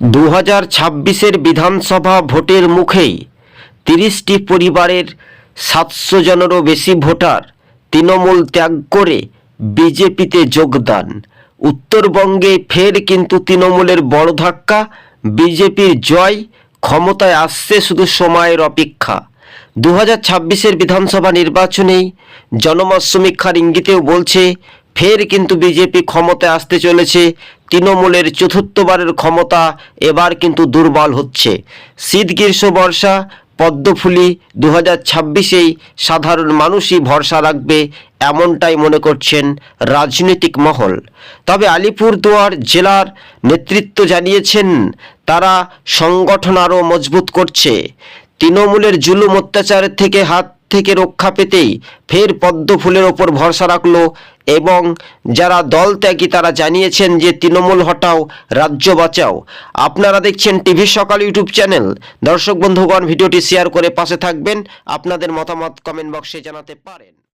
2026-এর বিধানসভা ভোটের মুখেই 30টি পরিবারের 700 জনেরও বেশি ভোটার তৃণমূল ত্যাগ করে বিজেপিতে যোগদান। উত্তরবঙ্গে ফের কিন্তু তৃণমূলের বড় ধাক্কা, বিজেপির জয়, ক্ষমতায় আসছে শুধু সময়ের অপেক্ষা। 2026-এর বিধানসভা নির্বাচনেই জনমত সমীক্ষার ইঙ্গিতেও বলছে ফের কিন্তু বিজেপি ক্ষমতায় আসতে চলেছে। তৃণমূলের চতুর্থবারের ক্ষমতা এবার কিন্তু দুর্বল হচ্ছে। শীত গ্রীষ্ম বর্ষা পদ্মফুলি 2026-এই সাধারণ মানুষই ভরসা রাখবে, এমনটাই মনে করছেন রাজনৈতিক মহল। তবে আলিপুরদুয়ার জেলার নেতৃত্ব জানিয়েছেন তারা সংগঠন আরও মজবুত করছে। তৃণমূলের জুলুম অত্যাচারের হাত থেকে রক্ষা পেতেই ফের পদ্মফুলের ওপর ভরসা রাখলো এবং যারা দল ত্যাগী তারা জানিয়েছেন যে তৃণমূল হটাও, রাজ্য বাঁচাও। আপনারা দেখছেন টিভি সকাল ইউটিউব চ্যানেল। দর্শক বন্ধুগণ, ভিডিওটি শেয়ার করে পাশে থাকবেন। আপনাদের মতামত কমেন্ট বক্সে জানাতে পারেন।